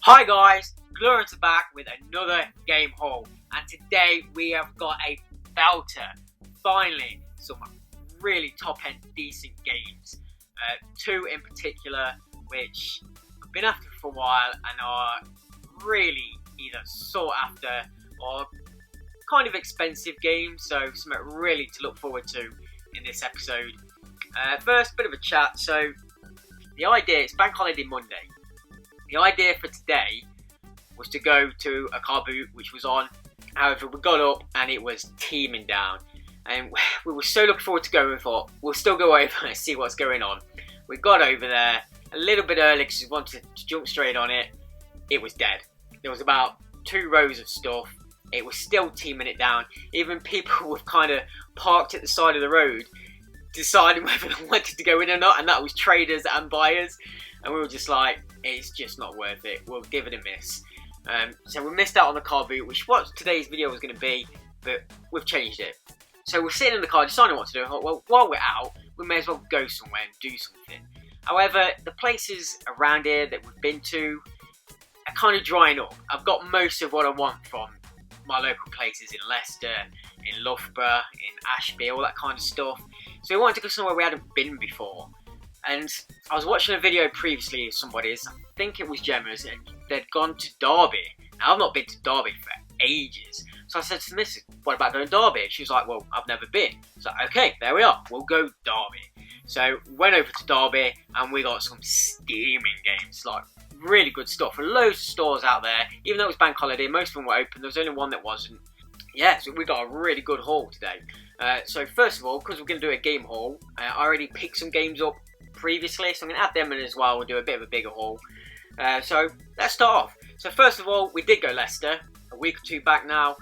Hi guys, GloryHunter back with another game haul, and today we have got a belter. Finally, some really top-end decent games. Two in particular, which I've been after for a while and are really either sought after or kind of expensive games, so something really to look forward to in this episode. First, bit of a chat. So the idea, it's Bank Holiday Monday. The idea for today was to go to a car boot which was on. However, we got up and it was teeming down. And we were so looking forward to going. We thought, we'll still go over and see what's going on. We got over there a little bit early because we wanted to jump straight on it. It was dead. There was about 2 rows of stuff. It was still teeming it down. Even people were kind of parked at the side of the road deciding whether they wanted to go in or not. And that was traders and buyers. And we were just like, it's just not worth it. We'll give it a miss. So we missed out on the car boot, which what today's video was going to be, but we've changed it. So we're sitting in the car deciding what to do. I thought, well, while we're out, we may as well go somewhere and do something. However, the places around here that we've been to are kind of drying up. I've got most of what I want from my local places in Leicester, in Loughborough, in Ashby, all that kind of stuff. So we wanted to go somewhere we hadn't been before. And I was watching a video previously of somebody's, I think it was Gameness, and they'd gone to Derby. Now, I've not been to Derby for ages. So I said to the missus, what about going to Derby? And she was like, well, I've never been. So, okay, there we are. We'll go Derby. So, went over to Derby, and we got some steaming games. Like, really good stuff. Loads of stores out there. Even though it was bank holiday, most of them were open. There was only one that wasn't. Yeah, so we got a really good haul today. So, first of all, because we're going to do a game haul, I already picked some games up previously, so I'm going to add them in as well. We'll do a bit of a bigger haul. So let's start off. So first of all, we did go Leicester a week or two back now.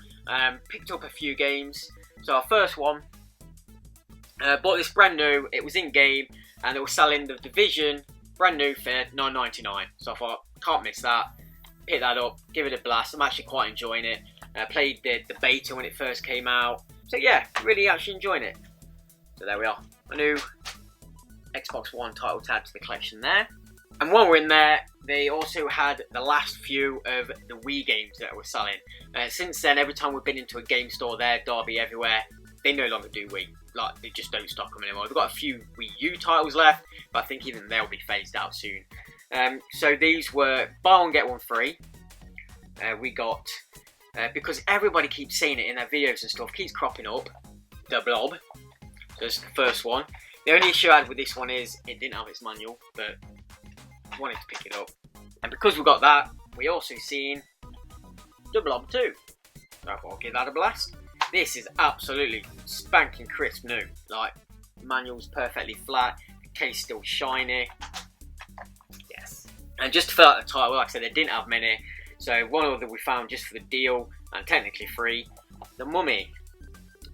Picked up a few games. So our first one, bought this brand new. It was in game, and they were selling the Division brand new for $9.99. So I thought, can't miss that. Pick that up, give it a blast. I'm actually quite enjoying it. Played the beta when it first came out. So yeah, really actually enjoying it. So there we are. A new Xbox One title to add to the collection there. And while we're in there, they also had the last few of the Wii games that were selling. Since then, every time we've been into a game store there, Derby, everywhere, they no longer do Wii. Like, they just don't stock them anymore. They've got a few Wii U titles left, but I think even they'll be phased out soon. So these were buy one, get one free. We got, because everybody keeps saying it in their videos and stuff, keeps cropping up, the Blob. So this is the first one. The only issue I had with this one is it didn't have its manual, but I wanted to pick it up. And because we got that, we also seen the Blob 2. So I thought I'll give that a blast. This is absolutely spanking crisp new. Like, manual's perfectly flat, the case still shiny. Yes. And just to fill out the title, like I said, they didn't have many. So one other we found just for the deal, and technically free, The Mummy.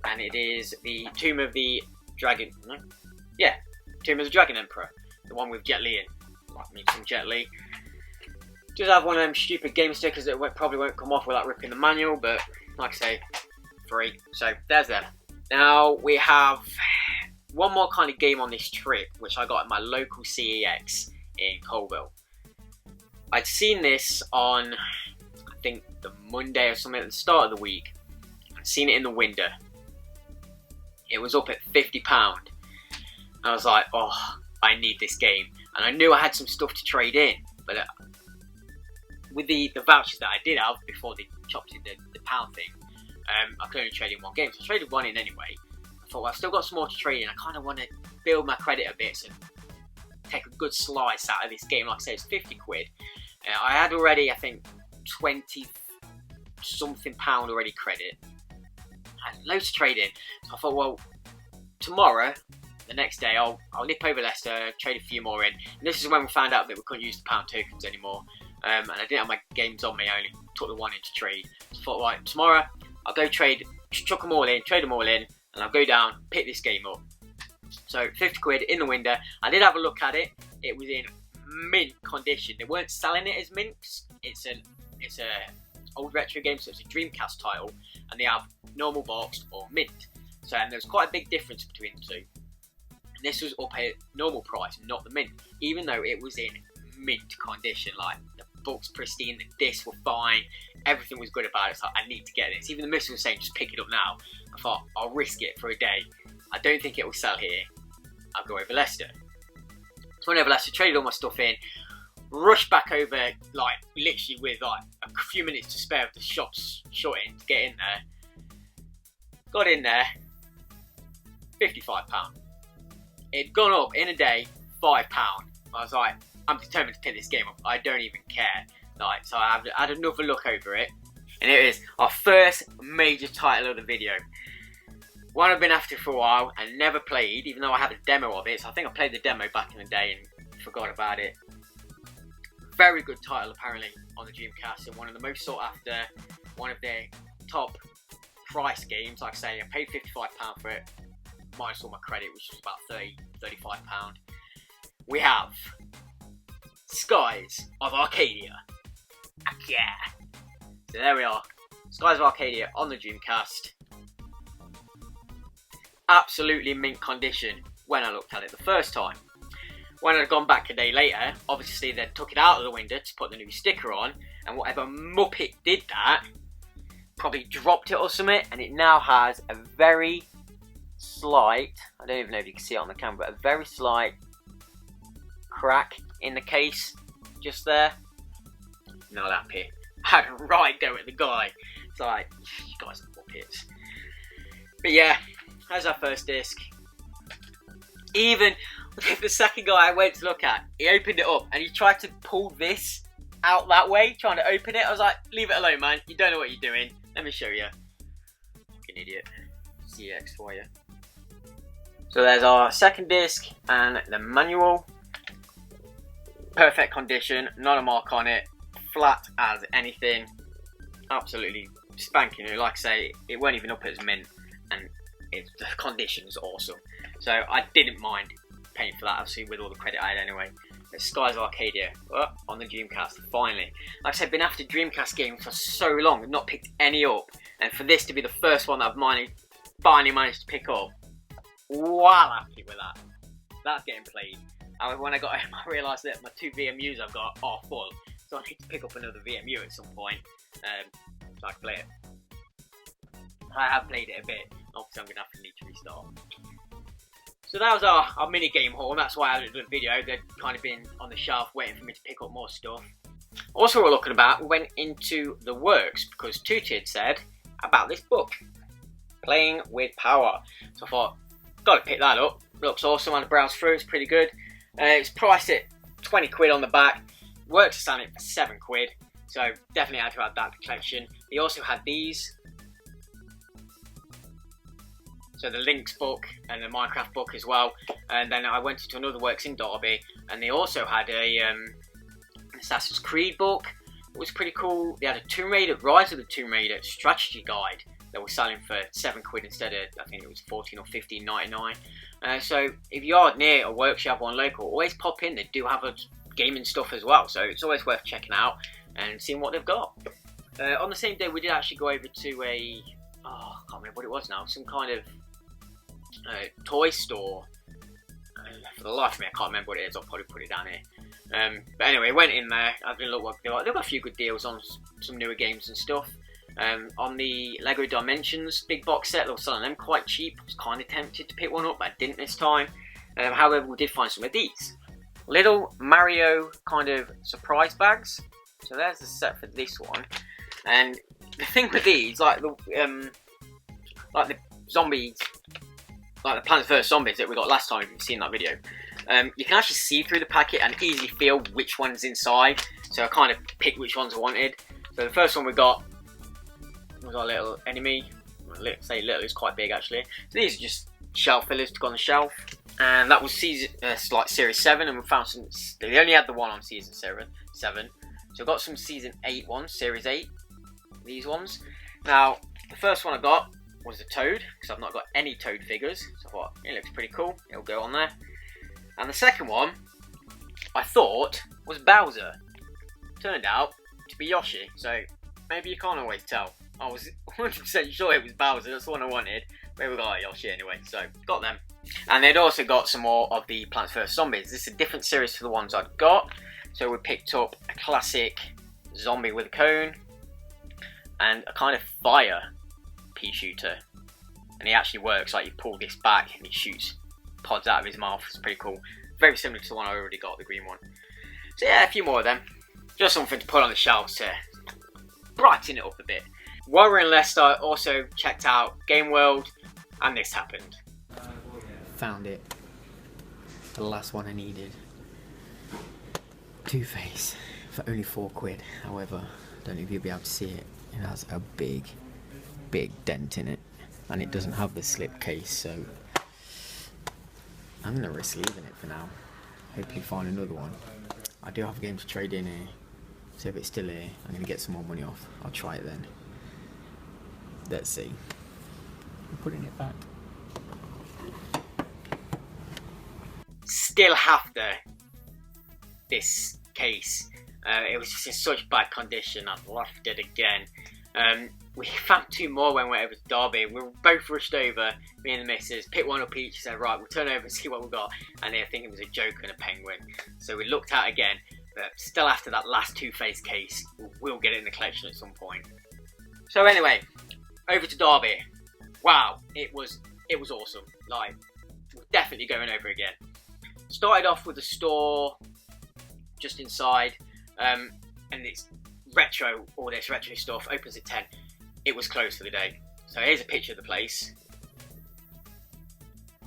And it is the Tomb of the Dragon... No? Yeah, Tomb of the Dragon Emperor, the one with Jet Li in. Like me some Jet Li. Just have one of them stupid game stickers that probably won't come off without ripping the manual, but like I say, free. So there's them. Now we have one more kind of game on this trip, which I got at my local CEX in Colville. I'd seen this on, I think, the Monday or something at the start of the week. I'd seen it in the window. It was up at £50. I was like, oh, I need this game. And I knew I had some stuff to trade in. But with the vouchers that I did have before they chopped in the pound thing, I could only trade in one game. So I traded one in anyway. I thought, well, I've still got some more to trade in. I kind of want to build my credit a bit. So take a good slice out of this game. Like I say, it's 50 quid. I had already, I think, 20 something pound already credit. I had loads to trade in. So I thought, well, tomorrow... the next day, I'll nip over Leicester, trade a few more in. And this is when we found out that we couldn't use the pound tokens anymore. And I didn't have my games on me, I only took the one in to trade. So I thought, right, tomorrow, I'll go trade, chuck them all in, trade them all in, and I'll go down, pick this game up. So, 50 quid in the window. I did have a look at it. It was in mint condition. They weren't selling it as mints. It's a old retro game, so it's a Dreamcast title. And they have normal boxed or mint. So, and there's quite a big difference between the two. And this was up at normal price, not the mint, even though it was in mint condition. Like, the book's pristine, the discs were fine, everything was good about it. So I need to get this. Even the missus was saying, just pick it up now. I thought, I'll risk it for a day. I don't think it will sell here. I'll go over Leicester. So I went over Leicester, traded all my stuff in, rushed back over, like literally with like a few minutes to spare of the shops shutting to get in there. Got in there, £55. It'd gone up in a day, £5. I was like, I'm determined to pick this game up. I don't even care. Like, so I had another look over it, and it is our first major title of the video. One I've been after for a while and never played, even though I have a demo of it. So I think I played the demo back in the day and forgot about it. Very good title apparently on the Dreamcast, and one of the most sought after, one of their top price games. Like I say, I paid £55 for it, minus all my credit, which was about £35. We have Skies of Arcadia. Yeah. So there we are. Skies of Arcadia on the Dreamcast. Absolutely mint condition when I looked at it the first time. When I'd gone back a day later, obviously they took it out of the window to put the new sticker on, and whatever muppet did that probably dropped it or something, and it now has a very slight, I don't even know if you can see it on the camera, but a very slight crack in the case just there. Not happy. I had a right go at the guy. It's like, you guys are muppets. But yeah, that's our first disc. Even the second guy I went to look at, he opened it up and he tried to pull this out that way, trying to open it. I was like, leave it alone, man. You don't know what you're doing. Let me show you. Fucking idiot. CX for you. So there's our second disc and the manual. Perfect condition, not a mark on it. Flat as anything. Absolutely spanking new. Like I say, it weren't even up as mint, and the condition is awesome. So I didn't mind paying for that, obviously, with all the credit I had anyway. The Skies of Arcadia on the Dreamcast, finally. Like I said, been after Dreamcast games for so long, I've not picked any up, and for this to be the first one that I've finally managed to pick up, well happy with that. That's getting played. And when I got home, I realised that my 2 VMUs I've got are full, so I need to pick up another VMU at some point, so I can play it. I have played it a bit, obviously I'm going to need to restart. So that was our mini game haul, and that's why I did the video. They'd kind of been on the shelf waiting for me to pick up more stuff. Also, we're looking about, we went into the works because Tutti had said about this book, Playing with Power. So I thought, got to pick that up. Looks awesome. I had to browse through, it's pretty good. It's priced at 20 quid on the back. Works to sell it for 7 quid. So definitely had to add that to the collection. They also had these. So the Lynx book and the Minecraft book as well. And then I went into another works in Derby, and they also had a Assassin's Creed book. It was pretty cool. They had a Tomb Raider, Rise of the Tomb Raider strategy guide that was selling for 7 quid instead of, I think it was 14 or 15.99. So if you are near a workshop or local, always pop in. They do have a gaming stuff as well, so it's always worth checking out and seeing what they've got. On the same day, we did actually go over to a, I can't remember what it was now, some kind of toy store. For the life of me, I can't remember what it is. I'll probably put it down here. But anyway, went in there. I've been looking what they've got. They've got a few good deals on some newer games and stuff. On the Lego Dimensions big box set, they were selling them quite cheap. I was kind of tempted to pick one up, but I didn't this time. However, we did find some of these little Mario kind of surprise bags. So there's the set for this one. And the thing with these, like the zombies, like the Plants vs Zombies that we got last time, if you've seen that video, you can actually see through the packet and easily feel which one's inside. So I kind of picked which ones I wanted. So the first one we got was our little enemy. Say little, it's quite big actually. So these are just shelf fillers to go on the shelf. And that was like Series 7, and we found some. They only had the one on Season 7. So I got some Season 8 ones, Series 8. These ones. Now, the first one I got was the Toad, because I've not got any Toad figures. So I thought, it looks pretty cool. It'll go on there. And the second one, I thought, was Bowser. Turned out to be Yoshi. So maybe you can't always tell. I was 100% sure it was Bowser. That's the one I wanted. But we got Yoshi anyway. So got them. And they'd also got some more of the Plants vs Zombies. This is a different series to the ones I'd got. So we picked up a classic zombie with a cone, and a kind of fire pea shooter. And he actually works, like you pull this back and he shoots pods out of his mouth. It's pretty cool. Very similar to the one I already got, the green one. So yeah, a few more of them. Just something to put on the shelves to brighten it up a bit. While we're in Leicester, I also checked out Game World, and this happened. Found it. The last one I needed. Two-Face for only £4. However, I don't know if you'll be able to see it. It has a big dent in it, and it doesn't have the slip case, so I'm gonna risk leaving it for now. Hopefully find another one. I do have a game to trade in here, so if it's still here, I'm gonna get some more money off. I'll try it then. Let's see. I'm putting it back. Still after this case, it was just in such bad condition. I've left it again. We found two more when we went over to Derby. We were both rushed over, me and the missus, picked one up each, said right, we'll turn over and see what we got, and they think it was a Joker and a Penguin. So we looked out again, but still after that last Two-Face case, we'll get it in the collection at some point. So anyway, over to Derby. Wow, it was awesome. Like, we're definitely going over again. Started off with a store just inside, and it's retro, all this retro stuff, opens at 10. It was closed for the day. So here's a picture of the place.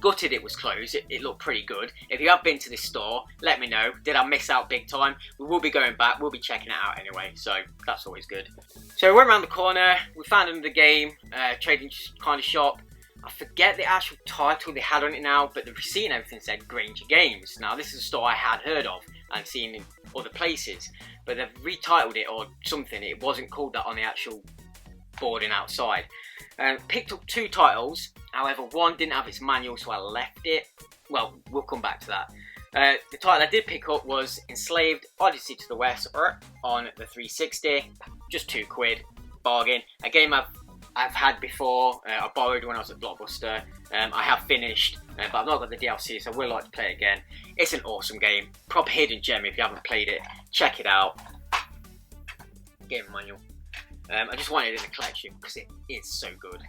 Gutted it was closed, it looked pretty good. If you have been to this store, let me know. Did I miss out big time? We will be going back, we'll be checking it out anyway, so that's always good. So we went around the corner, we found another game, trading kind of shop. I forget the actual title they had on it now, but the receipt and everything said Granger Games. Now this is a store I had heard of and seen in other places, but they've retitled it or something. It wasn't called that on the actual boarding outside. Picked up two titles, however one didn't have its manual, so I left it. Well, we'll come back to that. The title I did pick up was Enslaved Odyssey to the West on the 360, just £2, bargain. A game I've had before. I borrowed when I was at Blockbuster. I have finished, but I've not got the DLC, so I would like to play it again. It's an awesome game, proper hidden gem. If you haven't played it, check it out. Game manual. I just wanted it in the collection because it is so good.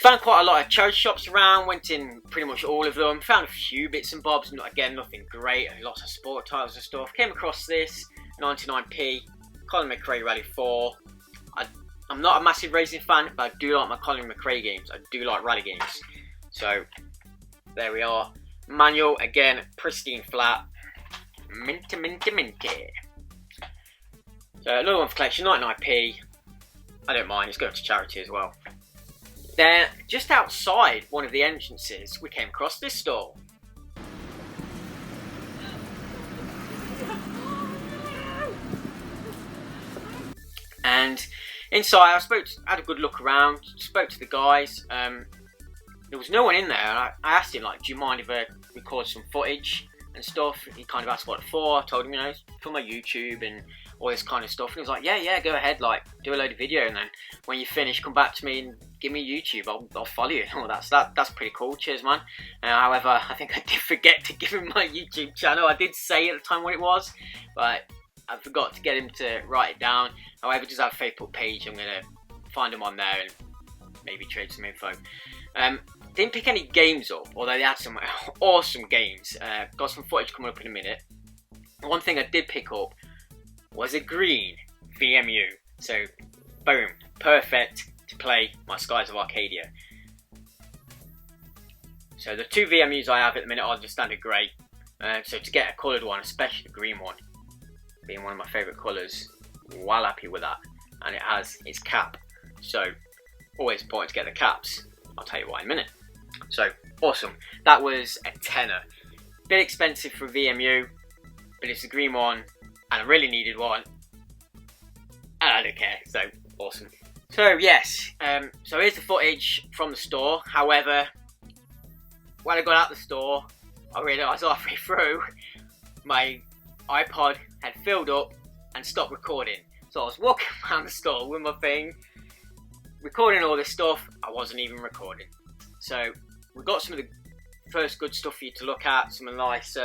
Found quite a lot of charity shops around, went in pretty much all of them. Found a few bits and bobs, again nothing great, lots of sport titles and stuff. Came across this 99p Colin McRae Rally 4. I'm not a massive racing fan, but I do like my Colin McRae games. I do like rally games. So there we are. Manual again, pristine flat, minty. So another one for collection, 99p. I don't mind, it's going to charity as well. Then, just outside one of the entrances, we came across this store. And inside, I had a good look around, spoke to the guys. There was no one in there. And I asked him, like, do you mind if I record some footage and stuff? He kind of asked what for. I told him, for my YouTube and all this kind of stuff. And he was like, yeah, go ahead, like, do a load of video, and then when you finish, come back to me and give me YouTube. I'll follow you and all that. So that's pretty cool. Cheers, man. However, I think I did forget to give him my YouTube channel. I did say at the time what it was, but I forgot to get him to write it down. However, just have a Facebook page. I'm gonna find him on there and maybe trade some info. Didn't pick any games up, although they had some awesome games. Got some footage coming up in a minute. One thing I did pick up was a green VMU. So, boom, perfect to play my Skies of Arcadia. So the two VMUs I have at the minute are just standard grey. So to get a coloured one, especially the green one, being one of my favourite colours, well happy with that. And it has its cap. So, always important to get the caps. I'll tell you why in a minute. So, awesome. That was a tenner. Bit expensive for a VMU, but it's a green one, and I really needed one, and I don't care, so awesome. So yes, so here's the footage from the store. However, when I got out the store, I realised halfway through, my iPod had filled up and stopped recording. So I was walking around the store with my thing, recording all this stuff. I wasn't even recording. So we got some of the first good stuff for you to look at. Some nice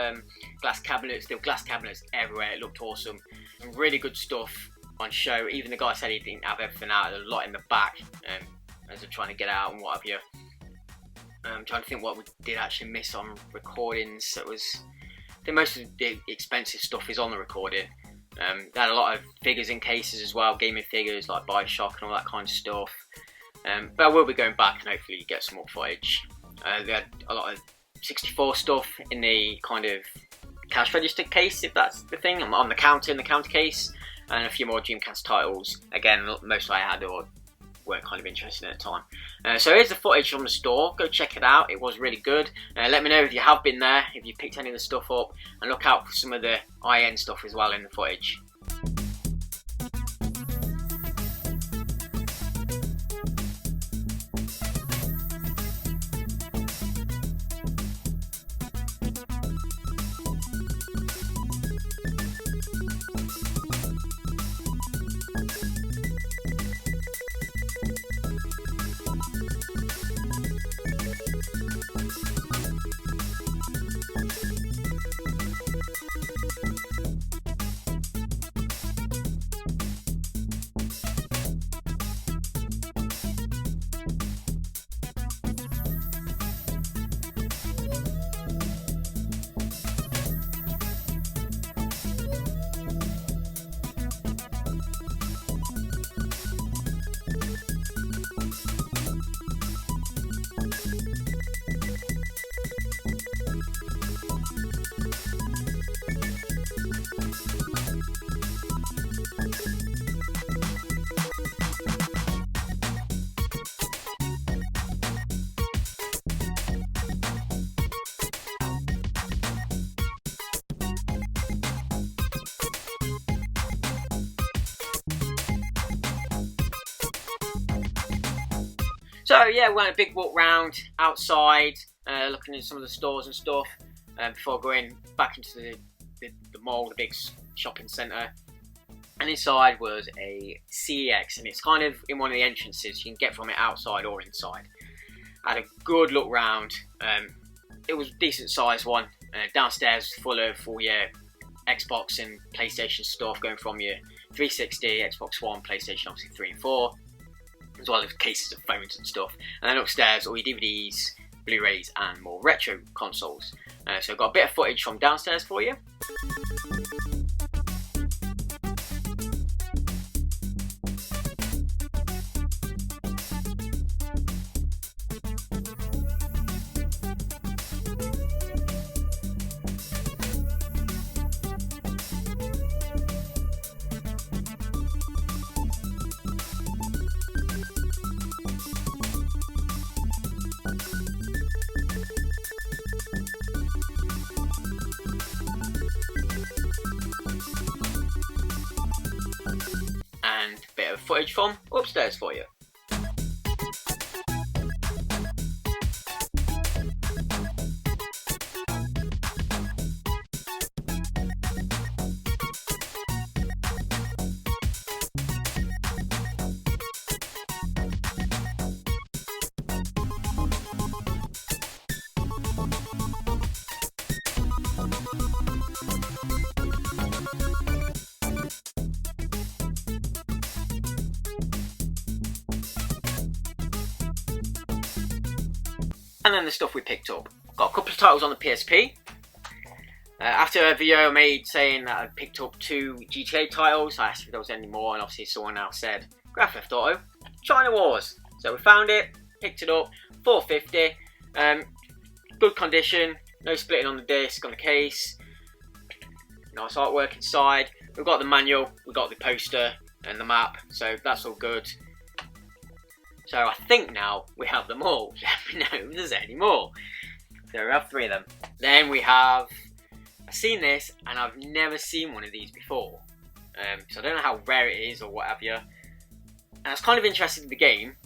glass cabinets. There were glass cabinets everywhere. It looked awesome. Some really good stuff. on show. Even the guy said he didn't have everything out, there's a lot in the back as they're trying to get out and what have you. I'm trying to think what we did actually miss on recordings. I think most of the expensive stuff is on the recording. They had a lot of figures in cases as well, gaming figures like Bioshock and all that kind of stuff. But I will be going back and hopefully get some more footage. They had a lot of 64 stuff in the kind of cash register case, if that's the thing, on the counter, in the counter case, and a few more Dreamcast titles. Again, most I had or weren't kind of interested at the time. So here's the footage from the store. Go check it out. It was really good. Let me know if you have been there, if you picked any of the stuff up, and look out for some of the high-end stuff as well in the footage. So yeah, we went a big walk round outside, looking at some of the stores and stuff, before going back into the mall, the big shopping centre. And inside was a CEX, and it's kind of in one of the entrances. You can get from it outside or inside. I had a good look round. It was a decent sized one. Downstairs full of all your Xbox and PlayStation stuff, going from your 360, Xbox One, PlayStation obviously 3 and 4. As well as cases of phones and stuff. And then upstairs, all your DVDs, Blu-rays, and more retro consoles. So I've got a bit of footage from downstairs for you. And a bit of footage from upstairs for you. And then the stuff we picked up. Got a couple of titles on the PSP. After a video I made saying that I picked up 2 GTA titles, I asked if there was any more, and obviously someone else said Grand Theft Auto China Wars. So we found it, picked it up, $4.50. Good condition, no splitting on the disc, on the case. Nice artwork inside. We've got the manual, we've got the poster and the map, so that's all good. So I think now we have them all. Let me know if there's any more. So we have 3 of them. Then we have, I've seen this and I've never seen one of these before. So I don't know how rare it is or what have you. And I was kind of interested in the game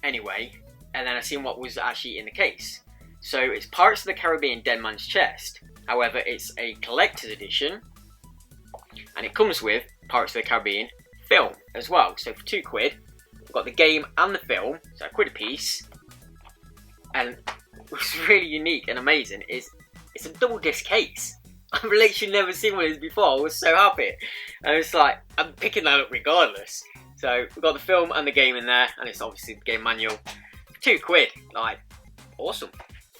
anyway. And then I seen what was actually in the case. So it's Pirates of the Caribbean Dead Man's Chest. However, it's a collector's edition. And it comes with Pirates of the Caribbean film as well. So for £2, we've got the game and the film, so £1 a piece. And what's really unique and amazing is it's a double disc case. I've literally never seen one of these before. I was so happy. And it's like, I'm picking that up regardless. So we've got the film and the game in there, and it's obviously the game manual. £2, like, awesome.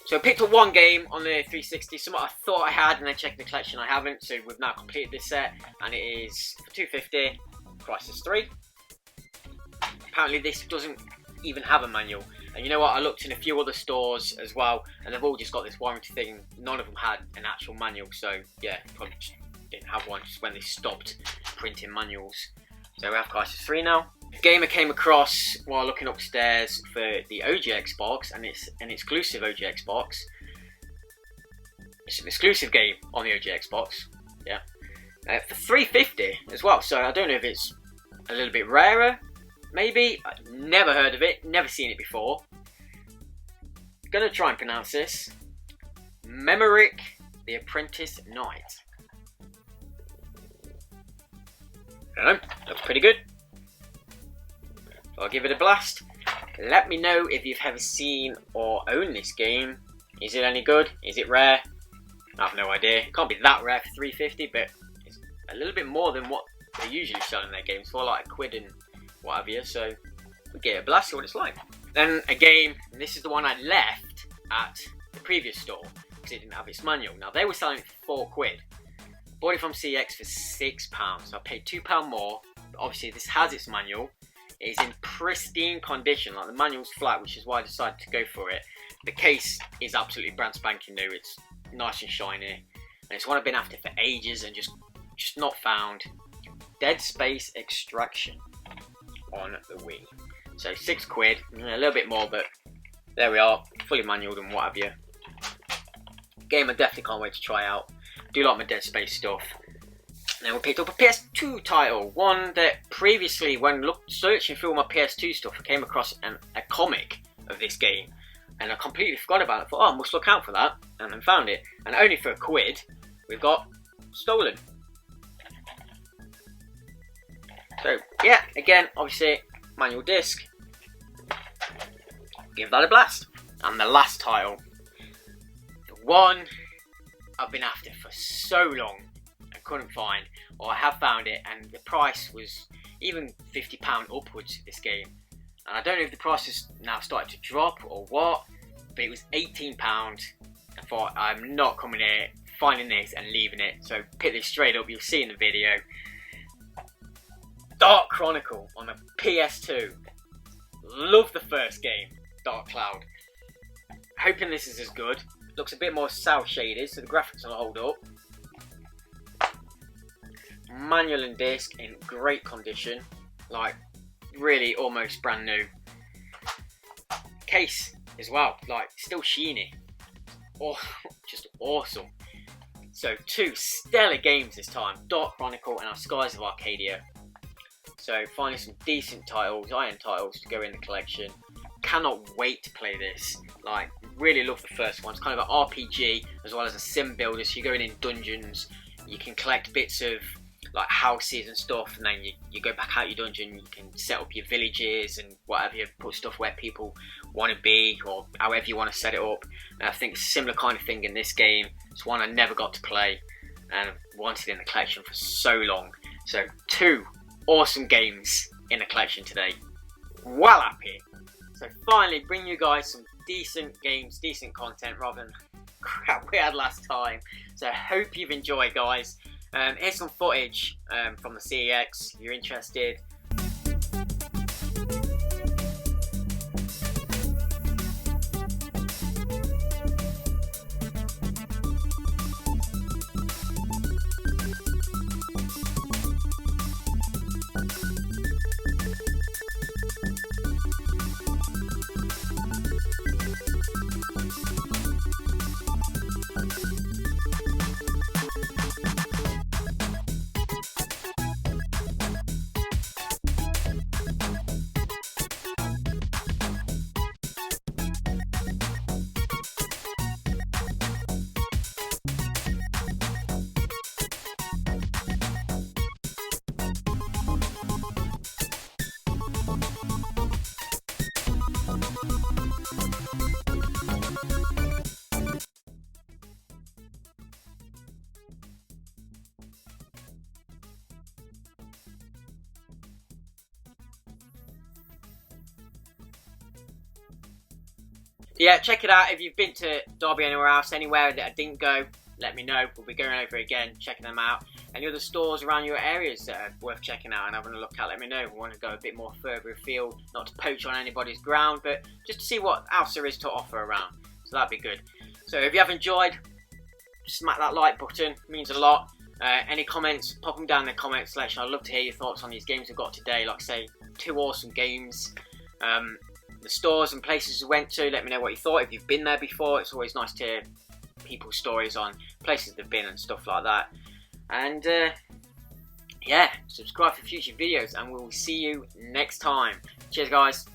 So I picked up one game on the 360, something I thought I had, and then checking the collection I haven't. So we've now completed this set, and it is for £2.50, price is £3. Apparently this doesn't even have a manual. And you know what, I looked in a few other stores as well, and they've all just got this warranty thing. None of them had an actual manual, so yeah, probably just didn't have one just when they stopped printing manuals. So we have price is £3 now. Gamer came across while looking upstairs for the OG Xbox, and it's an exclusive OG Xbox. It's an exclusive game on the OG Xbox, yeah, for £3.50 as well. So I don't know if it's a little bit rarer, maybe. I've never heard of it, never seen it before. Gonna try and pronounce this. Memoric the Apprentice Knight. I don't know, looks pretty good. So I'll give it a blast. Let me know if you've ever seen or owned this game. Is it any good? Is it rare? I have no idea. It can't be that rare for £3.50, but it's a little bit more than what they're usually selling their games for, like £1 and what have you. So we'll give it a blast, see what it's like. Then a game, and this is the one I left at the previous store because it didn't have its manual. Now they were selling it for £4. Bought it from CX for £6, so I paid £2 more. But obviously this has its manual. It is in pristine condition, like the manual's flat, which is why I decided to go for it. The case is absolutely brand spanking new. It's nice and shiny, and it's one I've been after for ages and just not found. Dead Space Extraction on the Wii. So £6, a little bit more, but there we are, fully manualed and what have you. Game I definitely can't wait to try out. Do like my Dead Space stuff. Then we picked up a PS2 title, one that previously, when searching through all my PS2 stuff, I came across a comic of this game, and I completely forgot about it. I thought, oh, I must look out for that, and then found it. And only for £1, we've got Stolen. So yeah, again, obviously manual disc. Give that a blast. And the last title, the one I've been after for so long and couldn't find, or I have found it, and the price was even £50 upwards for this game. And I don't know if the price has now started to drop or what, but it was £18. I thought, I'm not coming here, finding this and leaving it. So pick this straight up, you'll see in the video. Dark Chronicle on the PS2. Love the first game, Dark Cloud. Hoping this is as good. Looks a bit more cel shaded, so the graphics will hold up. Manual and disc in great condition, like really almost brand new. Case as well, like still sheeny. Oh, just awesome. So 2 stellar games this time, Dark Chronicle and Our Skies of Arcadia. So finding some decent titles, iron titles to go in the collection. Cannot wait to play this. Like, really love the first one. It's kind of an RPG as well as a sim builder. So you're going in dungeons, you can collect bits of like houses and stuff, and then you go back out your dungeon, you can set up your villages and whatever, you put stuff where people want to be, or however you want to set it up. And I think similar kind of thing in this game. It's one I never got to play and I've wanted in the collection for so long. So 2 awesome games in the collection today. Well happy. So finally bring you guys some decent games, decent content rather than crap we had last time. So I hope you've enjoyed, guys. Here's some footage from the CEX if you're interested. Yeah, check it out. If you've been to Derby anywhere else, anywhere that I didn't go, let me know. We'll be going over again, checking them out. Any other stores around your areas that are worth checking out and having a look at, let me know. We want to go a bit more further afield, not to poach on anybody's ground, but just to see what else there is to offer around. So that'd be good. So if you have enjoyed, smack that like button, it means a lot. Any comments, pop them down in the comment section. I'd love to hear your thoughts on these games we've got today. Like I say, 2 awesome games. The stores and places we went to, let me know what you thought. If you've been there before, it's always nice to hear people's stories on places they've been and stuff like that. And yeah, subscribe for future videos and we'll see you next time. Cheers guys.